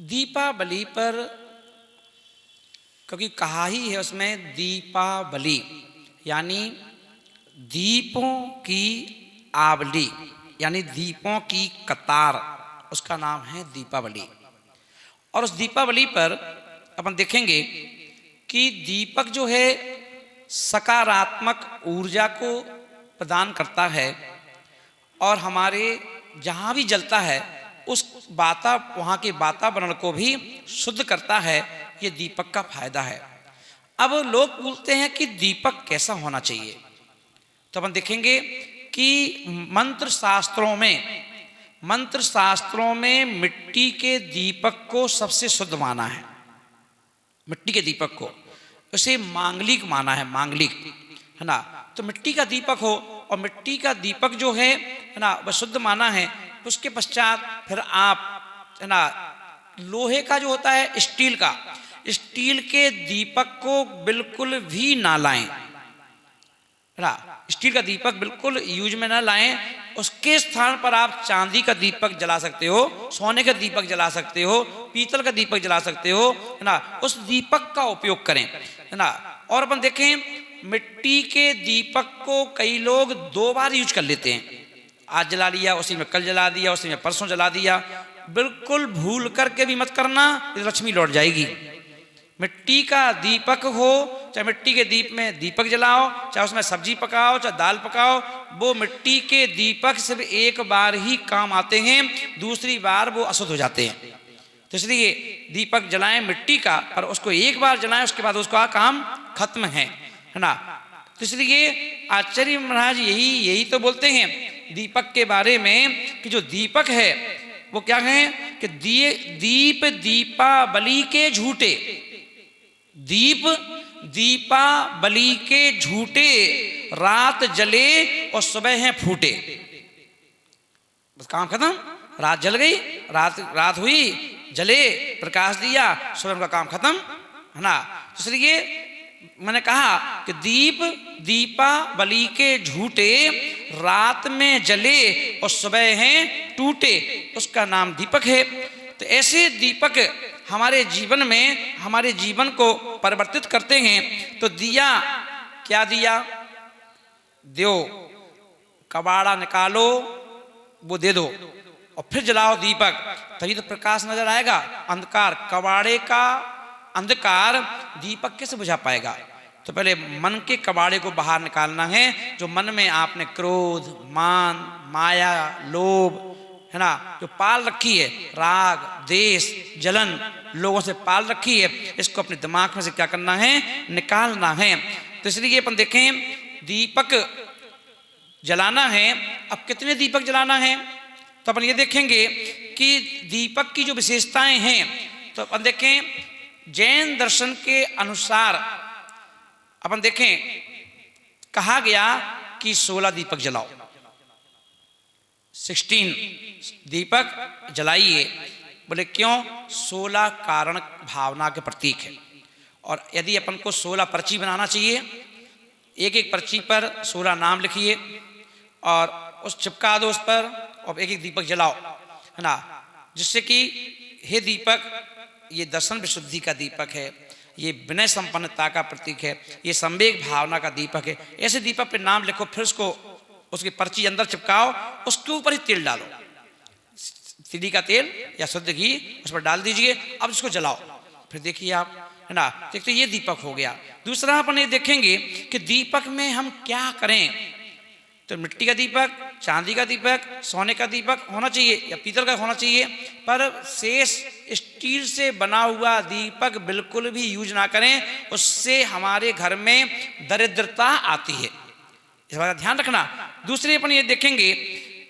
दीपावली पर, क्योंकि कहा ही है उसमें दीपावली, यानी दीपों की आवली, यानी दीपों की कतार, उसका नाम है दीपावली। और उस दीपावली पर अपन देखेंगे कि दीपक जो है सकारात्मक ऊर्जा को प्रदान करता है और हमारे जहाँ भी जलता है उस वहाँ के वातावरण को भी शुद्ध करता है। ये दीपक का फायदा है। अब लोग पूछते हैं कि दीपक कैसा होना चाहिए, तो अपन देखेंगे कि मंत्र शास्त्रों में मिट्टी के दीपक को सबसे शुद्ध माना है। मिट्टी के दीपक को उसे मांगलिक माना है, मांगलिक, है ना। तो मिट्टी का दीपक हो और मिट्टी का दीपक जो है ना वह शुद्ध माना है। उसके पश्चात फिर आप, है ना, लोहे का जो होता है, स्टील के दीपक को बिल्कुल भी ना लाएं, ना, स्टील का दीपक बिल्कुल यूज में ना लाएं। उसके स्थान पर आप चांदी का दीपक जला सकते हो, सोने का दीपक जला सकते हो, पीतल का दीपक जला सकते हो, है ना। उस दीपक का उपयोग करें, है ना। और अपन देखें मिट्टी के दीपक को कई लोग 2 बार यूज कर लेते हैं। आज जला लिया, उसी में कल जला दिया, उसी में परसों जला दिया। बिल्कुल भूल करके भी मत करना, लक्ष्मी लौट जाएगी। मिट्टी का दीपक हो, चाहे मिट्टी के दीप में दीपक जलाओ, चाहे उसमें सब्जी पकाओ, चाहे दाल पकाओ, वो मिट्टी के दीपक सिर्फ एक बार ही काम आते हैं, दूसरी बार वो अशुद्ध हो जाते हैं। तो इसलिए दीपक जलाएं मिट्टी का, पर उसको एक बार जलाएं, उसके बाद उसका काम खत्म है ना। तो इसलिए आचार्य महाराज यही तो बोलते हैं दीपक के बारे में कि जो दीपक है वो क्या है कि दीप दीपावली के झूठे, दीप दीपावली के झूठे, रात जले और सुबह हैं फूटे। बस काम खत्म, रात जल गई, रात हुई, जले, प्रकाश दिया, सुबह उनका काम खत्म, है ना। इसलिए मैंने कहा कि दीप दीपावली के झूठे, रात में जले और सुबह हैं टूटे, उसका नाम दीपक है। तो ऐसे दीपक हमारे जीवन में हमारे जीवन को परिवर्तित करते हैं। तो दिया, क्या दिया दो, कबाड़ा निकालो वो दे दो और फिर जलाओ दीपक, तभी तो प्रकाश नजर आएगा। अंधकार, कबाड़े का अंधकार दीपक कैसे बुझा पाएगा। तो पहले मन के कबाड़े को बाहर निकालना है। जो मन में आपने क्रोध, मान, माया, लोभ, है ना, जो पाल रखी है, राग, देश, जलन, लोगों से पाल रखी है, इसको अपने दिमाग में से क्या करना है, निकालना है। तो इसलिए अपन देखें दीपक जलाना है। अब कितने दीपक जलाना है, तो अपन ये देखेंगे कि दीपक की जो विशेषताएं हैं, तो अपन देखें जैन दर्शन के अनुसार अपन देखें कहा गया कि 16 दीपक जलाओ, 16 दीपक जलाइए। बोले क्यों? 16 कारण भावना के प्रतीक है। और यदि अपन को 16 पर्ची बनाना चाहिए, एक एक पर्ची पर 16 नाम लिखिए और उस चिपका दो उस पर, और एक एक दीपक जलाओ, है ना। जिससे कि हे दीपक, ये दर्शन विशुद्धि का दीपक है, ये विनय संपन्नता का प्रतीक है, ये संवेग भावना का दीपक है। ऐसे दीपक पे नाम लिखो, फिर उसको उसकी पर्ची अंदर चिपकाओ, उसके ऊपर ही तेल डालो, तिली का तेल या शुद्ध घी उस पर डाल दीजिए। अब इसको जलाओ, फिर देखिए आप, है ना। देखते ये दीपक हो गया। दूसरा अपन ये देखेंगे कि दीपक में हम क्या करें। तो मिट्टी का दीपक, चांदी का दीपक, सोने का दीपक होना चाहिए या पीतल का होना चाहिए, पर शेष स्टील से बना हुआ दीपक बिल्कुल भी यूज ना करें, उससे हमारे घर में दरिद्रता आती है, इस बात का ध्यान रखना। दूसरे अपन ये देखेंगे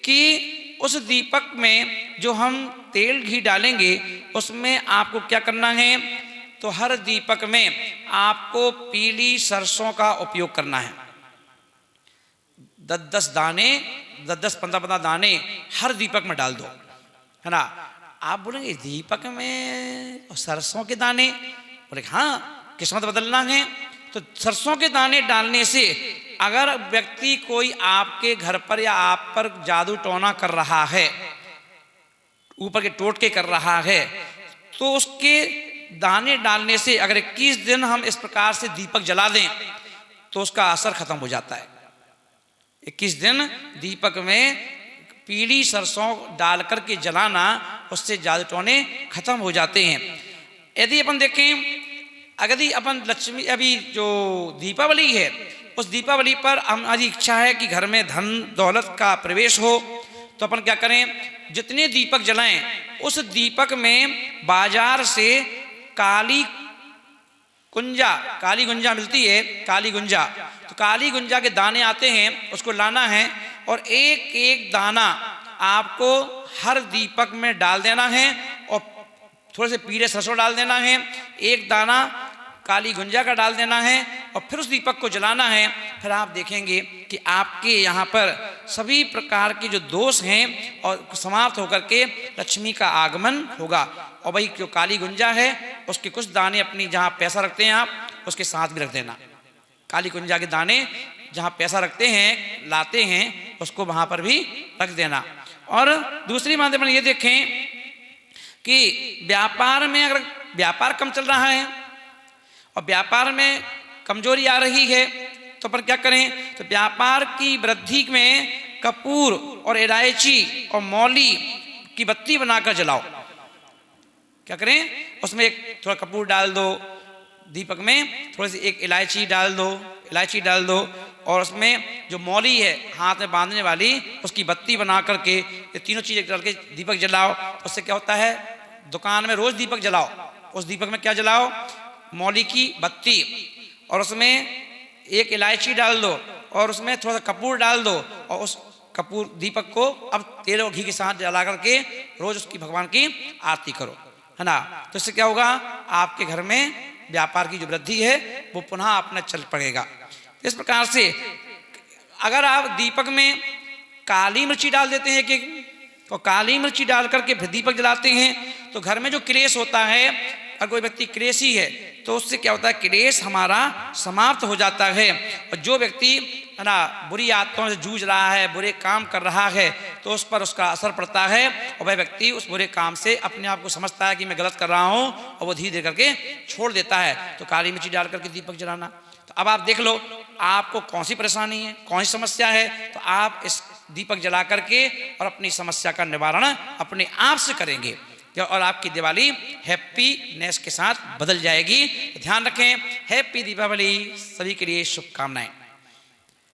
कि उस दीपक में जो हम तेल घी डालेंगे उसमें आपको क्या करना है, तो हर दीपक में आपको पीली सरसों का उपयोग करना है। 10-10 दाने, 10-10, 15-15 दाने हर दीपक में डाल दो, है ना। आप बोलेंगे दीपक में सरसों के दाने, बोले हाँ, किस्मत बदलना है। तो सरसों के दाने डालने से अगर व्यक्ति कोई आपके घर पर या आप पर जादू टोना कर रहा है, ऊपर के टोटके कर रहा है, तो उसके दाने डालने से अगर 21 दिन हम इस प्रकार से दीपक जला दें तो उसका असर खत्म हो जाता है। 21 दिन दीपक में पीली सरसों डाल करके जलाना, उससे जादू टोने खत्म हो जाते हैं। यदि अपन देखें, अगर अपन लक्ष्मी, अभी जो दीपावली है, उस दीपावली पर हमारी इच्छा है कि घर में धन दौलत का प्रवेश हो, तो अपन क्या करें, जितने दीपक जलाएं उस दीपक में बाजार से काली गुंजा मिलती है, काली गुंजा, तो काली गुंजा के दाने आते हैं, उसको लाना है और एक एक दाना आपको हर दीपक में डाल देना है और थोड़े से पीले सरसों डाल देना है, एक दाना काली गुंजा का डाल देना है और फिर उस दीपक को जलाना है। फिर आप देखेंगे कि आपके यहाँ पर सभी प्रकार के जो दोष हैं और समाप्त होकर के लक्ष्मी का आगमन होगा। और भाई जो काली गुंजा है उसके कुछ दाने अपनी जहाँ पैसा रखते हैं आप उसके साथ भी रख देना। काली गुंजा के दाने जहाँ पैसा रखते हैं, लाते हैं, उसको वहाँ पर भी रख देना। और दूसरी बात अपन ये देखें कि व्यापार में अगर व्यापार कम चल रहा है और व्यापार में कमजोरी आ रही है तो पर क्या करें, तो व्यापार की वृद्धि में कपूर और इलायची और मौली की बत्ती बनाकर जलाओ। क्या करें, उसमें एक थोड़ा कपूर डाल दो, दीपक में थोड़ी सी एक इलायची डाल दो और उसमें जो मौली है हाथ में बांधने वाली, उसकी बत्ती बना करके ये तीनों चीजें डाल के दीपक जलाओ। उससे क्या होता है, दुकान में रोज दीपक जलाओ, उस दीपक में क्या जलाओ, मौली की बत्ती, और उसमें एक इलायची डाल दो और उसमें थोड़ा सा कपूर डाल दो और उस कपूर दीपक को अब तेल और घी के साथ जला करके रोज उसकी भगवान की आरती करो, है ना। तो इससे क्या होगा, आपके घर में व्यापार की जो वृद्धि है वो पुनः अपना चल पड़ेगा। इस प्रकार से अगर आप दीपक में काली मिर्ची डाल देते हैं कि और काली मिर्ची डाल करके फिर दीपक जलाते हैं तो घर में जो क्लेश होता है, अगर कोई व्यक्ति क्लेशी है तो उससे क्या होता है, क्लेश हमारा समाप्त हो जाता है। और जो व्यक्ति है ना बुरी आदतों से जूझ रहा है, बुरे काम कर रहा है, तो उस पर उसका असर पड़ता है और वह व्यक्ति उस बुरे काम से अपने आप को समझता है कि मैं गलत कर रहा हूँ और वो धीरे धीरे करके छोड़ देता है। तो काली मिर्ची डाल करके दीपक जलाना। तो अब आप देख लो आपको कौन सी परेशानी है, कौन सी समस्या है, तो आप इस दीपक जला करके और अपनी समस्या का निवारण अपने आप से करेंगे और आपकी दिवाली हैप्पीनेस के साथ बदल जाएगी। ध्यान रखें, हैप्पी दीपावली, सभी के लिए शुभकामनाएं।